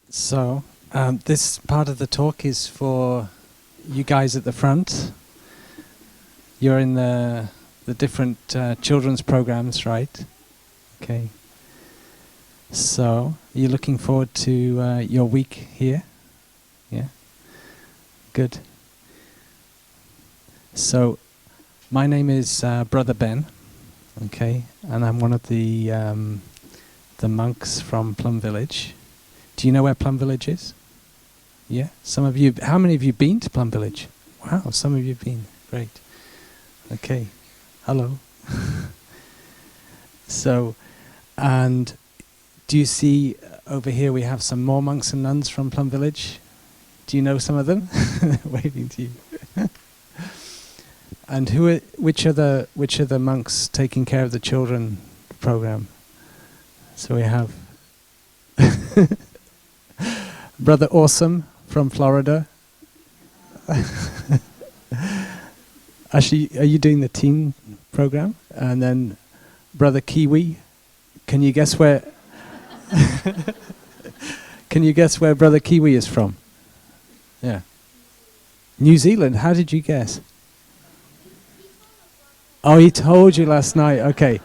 So, this part of the talk is for you guys at the front. You're in the different children's programs, right? Okay. So, you're looking forward to your week here? Yeah? Good. So, my name is Brother Ben, okay, and I'm one of the monks from Plum Village. Do you know where Plum Village is? Yeah? Some of you, how many of you been to Plum Village? Wow, some of you have been. Great. Okay. Hello. So, and do you see over here we have some more monks and nuns from Plum Village? Do you know some of them? Waving to you. And which are the monks taking care of the children program? So we have Brother Awesome from Florida. Actually, are you doing the teen program? And then Brother Kiwi. Can you guess where? Can you guess where Brother Kiwi is from? Yeah. New Zealand. How did you guess? Oh, he told you last night. Okay.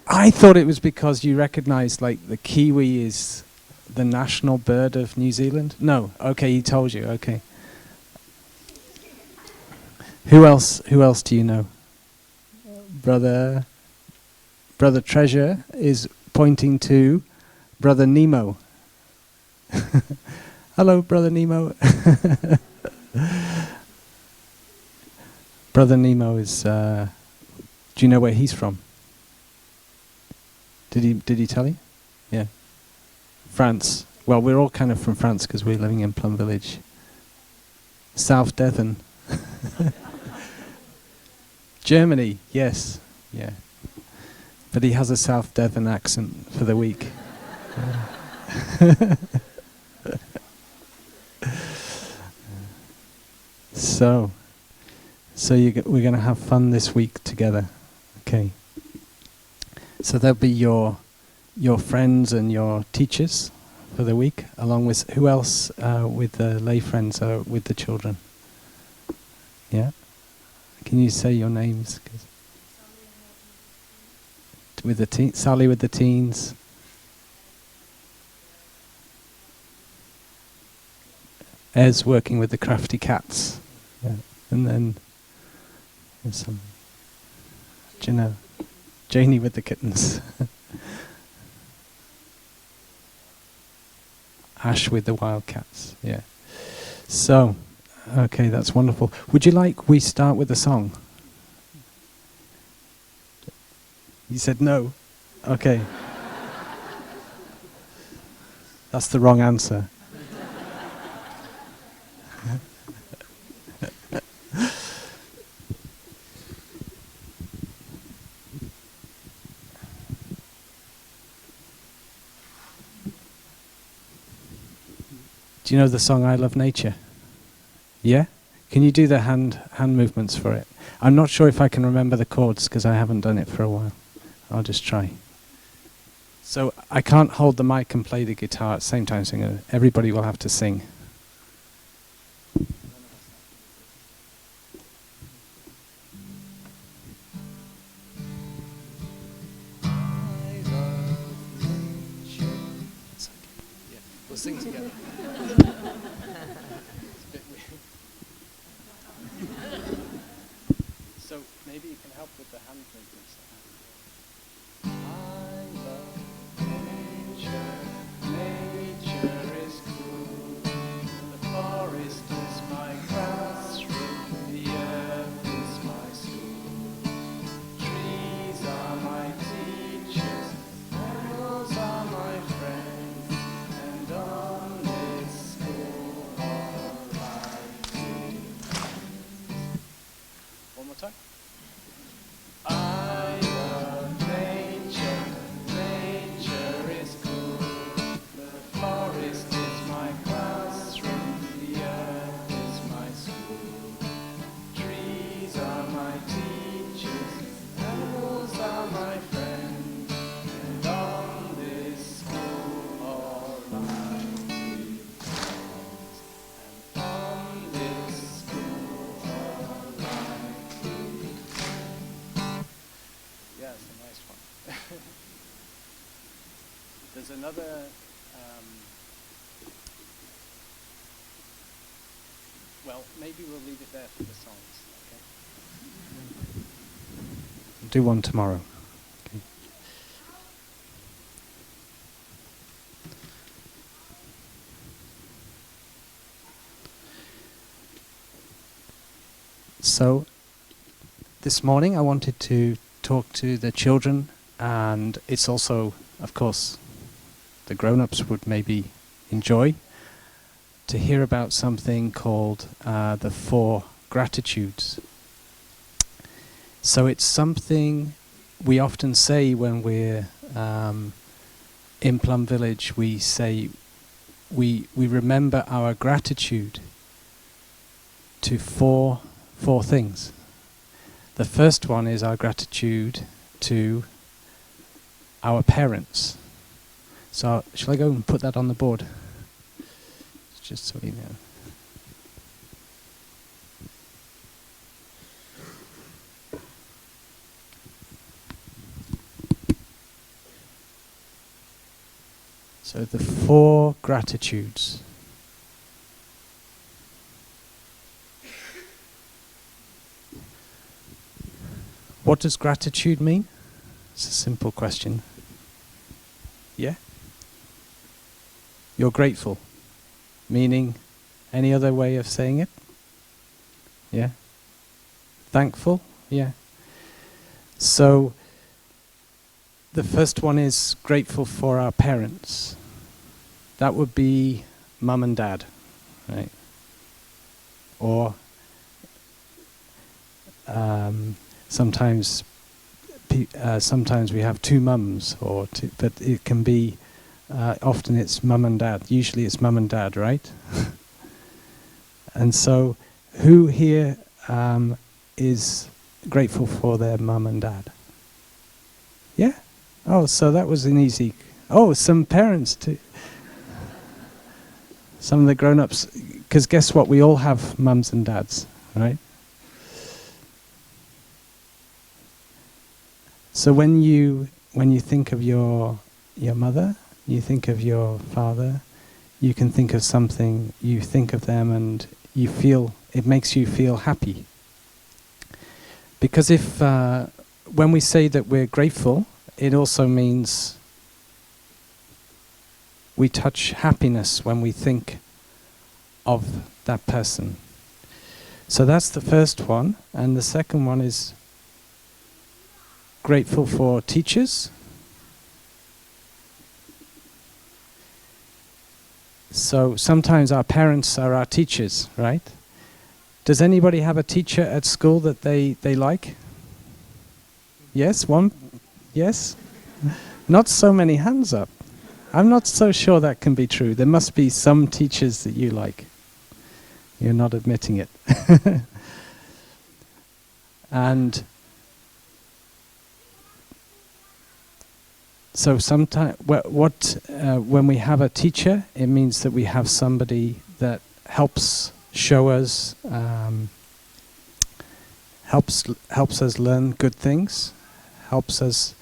I thought it was because you recognized like the kiwi is the national bird of New Zealand. No. Okay, he told you. Okay. Who else do you know? Brother Treasure is pointing to Brother Nemo. Hello, Brother Nemo. Brother Nemo is do you know where he's from? Did he tell you? Yeah. France. Well, we're all kind of from France because we're living in Plum Village. South Devon. Germany, yes. Yeah. But he has a South Devon accent for the week. So we're going to have fun this week together. Okay. So there'll be your friends and your teachers for the week, along with who else with the lay friends with the children? Yeah? Can you say your names? With the Sally with the teens. Ez working with the crafty cats. Yeah. And then there's some Janie with the kittens. Ash with the wildcats. Yeah. So, okay, that's wonderful. Would you like we start with a song? You said no. Okay. That's the wrong answer. Do you know the song I Love Nature? Yeah? Can you do the hand movements for it? I'm not sure if I can remember the chords because I haven't done it for a while. I'll just try. So I can't hold the mic and play the guitar at the same time, so everybody will have to sing. We'll sing together. So maybe you can help with the hand movements. I love nature, nature is cool. The forest is my classroom, the earth is my school. Trees are my teachers, animals are my friends, and on this school of life. One more time. I love it's a nice one. There's another. Well, maybe we'll leave it there for the songs. Okay. Do one tomorrow. Okay. So, this morning I wanted to talk to the children, and it's also, of course, the grown-ups would maybe enjoy to hear about something called the 4 gratitudes. So it's something we often say when we're in Plum Village. We say we remember our gratitude to four things. The first one is our gratitude to our parents. So shall I go and put that on the board? Just so you know. So the 4 gratitudes. What does gratitude mean? It's a simple question. Yeah? You're grateful. Meaning, any other way of saying it? Yeah? Thankful? Yeah. So, the first one is grateful for our parents. That would be mum and dad, right? Or sometimes we have 2 mums, but it can be often it's mum and dad. Usually it's mum and dad, right? And so, who here is grateful for their mum and dad? Yeah? Oh, so that was an easy... Oh, some parents too. Some of the grown-ups, because guess what? We all have mums and dads, right? So when you think of your mother, you think of your father, you can think of something, you think of them and you feel, it makes you feel happy. Because if, when we say that we're grateful, it also means we touch happiness when we think of that person. So that's the first one. And the second one is grateful for teachers. So sometimes our parents are our teachers, right? Does anybody have a teacher at school that they like? Yes, one? Yes? Not so many hands up. I'm not so sure that can be true. There must be some teachers that you like. You're not admitting it. And so sometimes, when we have a teacher, it means that we have somebody that helps show us, helps us learn good things, helps us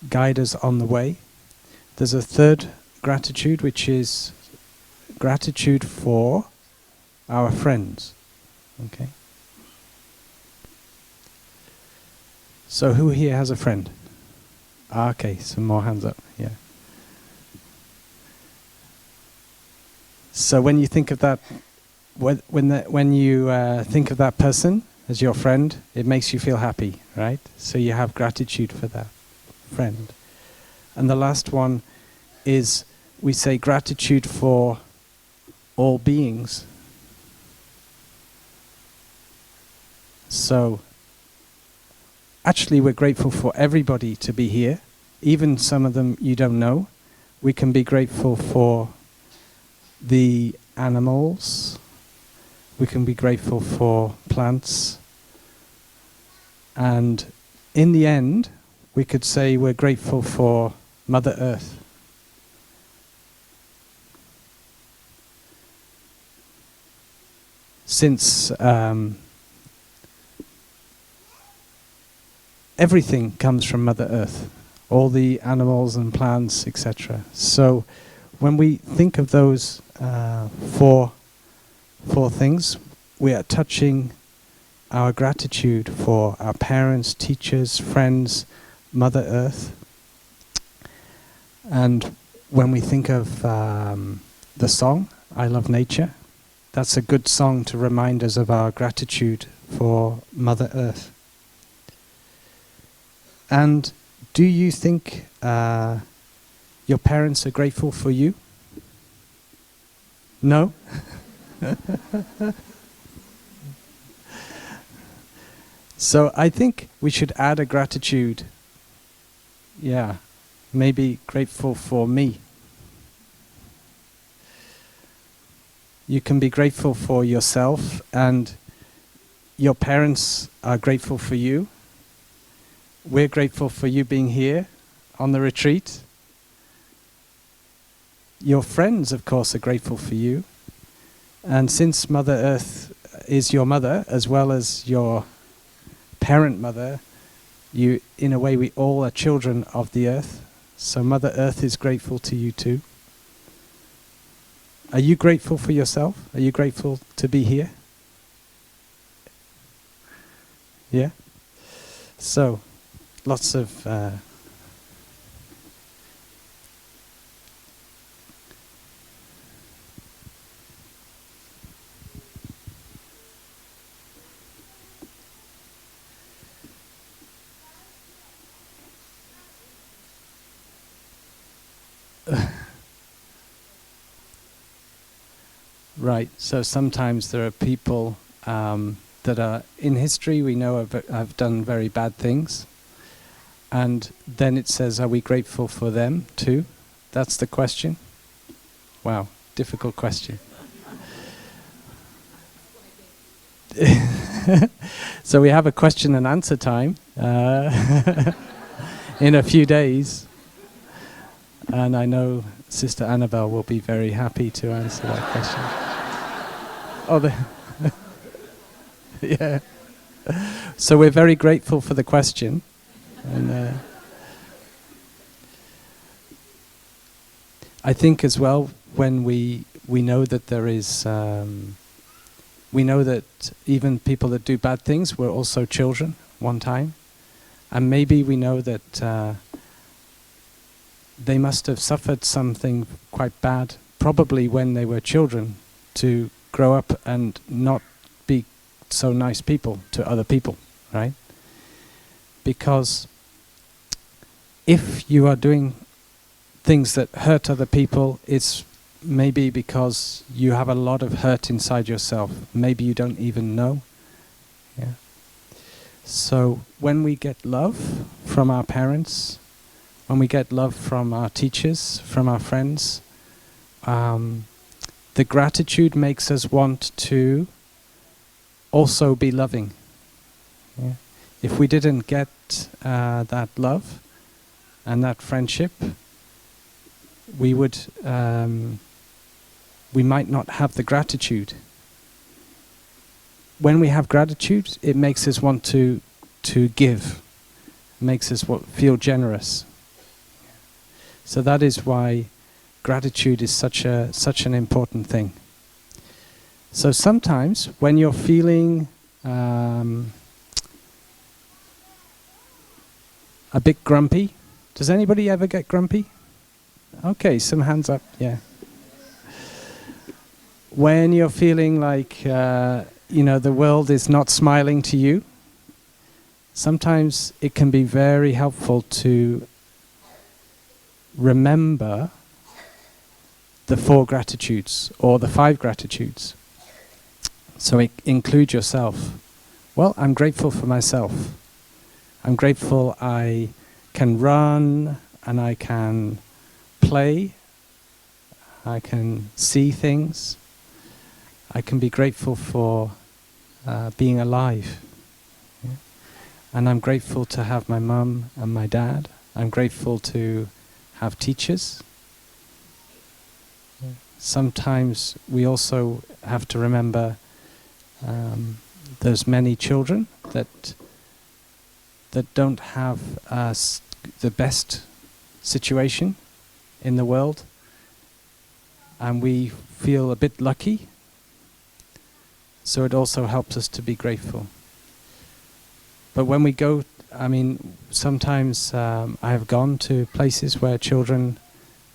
guide us on the way. There's a third gratitude, which is gratitude for our friends. Okay. So who here has a friend? Okay, some more hands up. Yeah. So when you think of that, when you think of that person as your friend, it makes you feel happy, right? So you have gratitude for that friend. And the last one is we say gratitude for all beings. So actually we're grateful for everybody to be here, even some of them you don't know. We can be grateful for the animals. We can be grateful for plants. And in the end, we could say we're grateful for Mother Earth. Since everything comes from Mother Earth, all the animals and plants, etc. So when we think of those four things, we are touching our gratitude for our parents, teachers, friends, Mother Earth. And when we think of the song, I Love Nature, that's a good song to remind us of our gratitude for Mother Earth. And do you think your parents are grateful for you? No? So I think we should add a gratitude. Yeah, maybe grateful for me. You can be grateful for yourself, and your parents are grateful for you. We're grateful for you being here on the retreat. Your friends, of course, are grateful for you. And since Mother Earth is your mother, as well as your parent mother, you, in a way, we all are children of the earth. So Mother Earth is grateful to you too. Are you grateful for yourself? Are you grateful to be here? Yeah? So, lots of right, so sometimes there are people that are in history we know have done very bad things, and then it says, are we grateful for them too? That's the question. Wow, difficult question. So we have a question and answer time in a few days, and I know Sister Annabelle will be very happy to answer that question. Yeah. So we're very grateful for the question, and I think as well when we know that there is we know that even people that do bad things were also children one time, and maybe we know that they must have suffered something quite bad, probably when they were children, to grow up and not be so nice people to other people, right? Because if you are doing things that hurt other people, it's maybe because you have a lot of hurt inside yourself. Maybe you don't even know. Yeah. So when we get love from our parents, when we get love from our teachers, from our friends, the gratitude makes us want to also be loving. Yeah. If we didn't get that love and that friendship, we would we might not have the gratitude. When we have gratitude, it makes us want to give, makes us feel generous. So that is why gratitude is such an important thing. So sometimes when you're feeling a bit grumpy, does anybody ever get grumpy? Okay, some hands up, yeah. When you're feeling like the world is not smiling to you, sometimes it can be very helpful to remember the 4 gratitudes or the 5 gratitudes. So include yourself. Well, I'm grateful for myself. I'm grateful I can run and I can play. I can see things. I can be grateful for being alive. Yeah? And I'm grateful to have my mum and my dad. I'm grateful to have teachers. Yeah. Sometimes we also have to remember there's many children that that don't have the best situation in the world, and we feel a bit lucky. So it also helps us to be grateful. But when we go, I mean, sometimes I have gone to places where children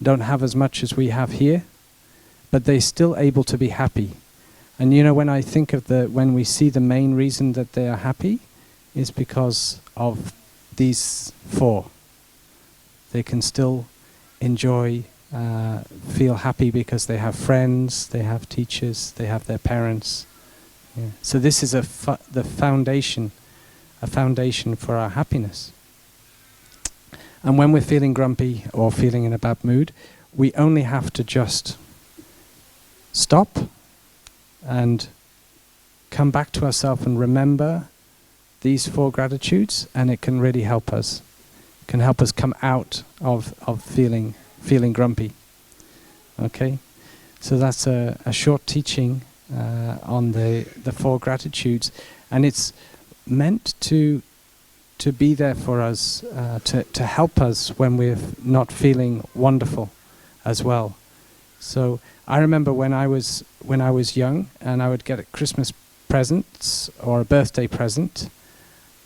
don't have as much as we have here, but they're still able to be happy. And you know, when I think of when we see the main reason that they are happy is because of these four. They can still enjoy, feel happy because they have friends, they have teachers, they have their parents. Yeah. So this is the foundation, a foundation for our happiness. And when we're feeling grumpy or feeling in a bad mood, we only have to just stop and come back to ourselves and remember these four gratitudes, and it can really help us. It can help us come out of feeling grumpy. Okay? So that's a short teaching on the four gratitudes, and it's meant to be there for us, to help us when we're not feeling wonderful as well. So I remember when I was young, and I would get a Christmas presents or a birthday present,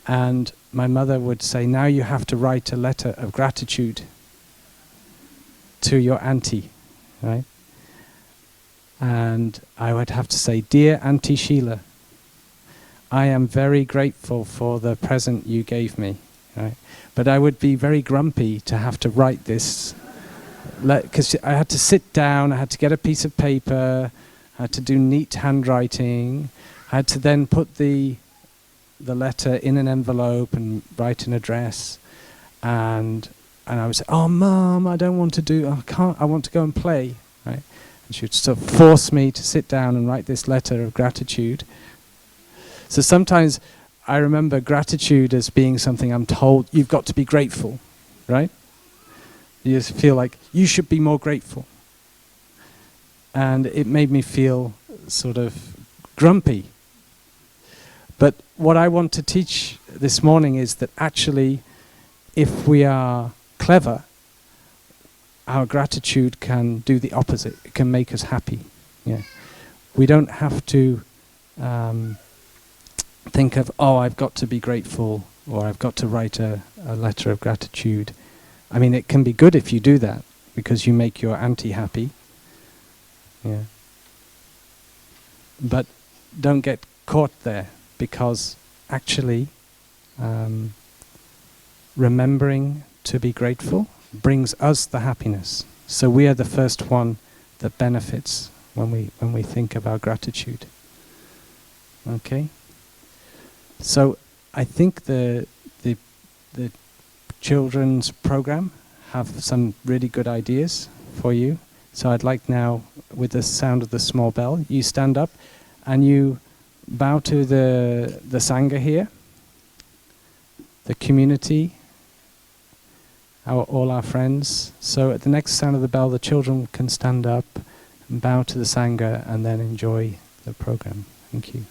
and my mother would say, now you have to write a letter of gratitude to your auntie, right? And I would have to say, dear Auntie Sheila, I am very grateful for the present you gave me, right? But I would be very grumpy to have to write this, because I had to sit down, I had to get a piece of paper, I had to do neat handwriting, I had to then put the letter in an envelope and write an address, and I would say, oh Mom, I don't want to do, I can't, I want to go and play, right? And she would sort of force me to sit down and write this letter of gratitude. So sometimes I remember gratitude as being something I'm told, you've got to be grateful, right? You just feel like you should be more grateful. And it made me feel sort of grumpy. But what I want to teach this morning is that actually, if we are clever, our gratitude can do the opposite. It can make us happy. Yeah, we don't have to think of, oh, I've got to be grateful, or I've got to write a letter of gratitude. I mean, it can be good if you do that, because you make your auntie happy. Yeah. But don't get caught there, because actually remembering to be grateful brings us the happiness. So we are the first one that benefits when we think of our gratitude. Okay? So I think the children's program have some really good ideas for you. So I'd like now, with the sound of the small bell, you stand up and you bow to the Sangha here, the community, all our friends. So at the next sound of the bell, the children can stand up and bow to the Sangha and then enjoy the program. Thank you.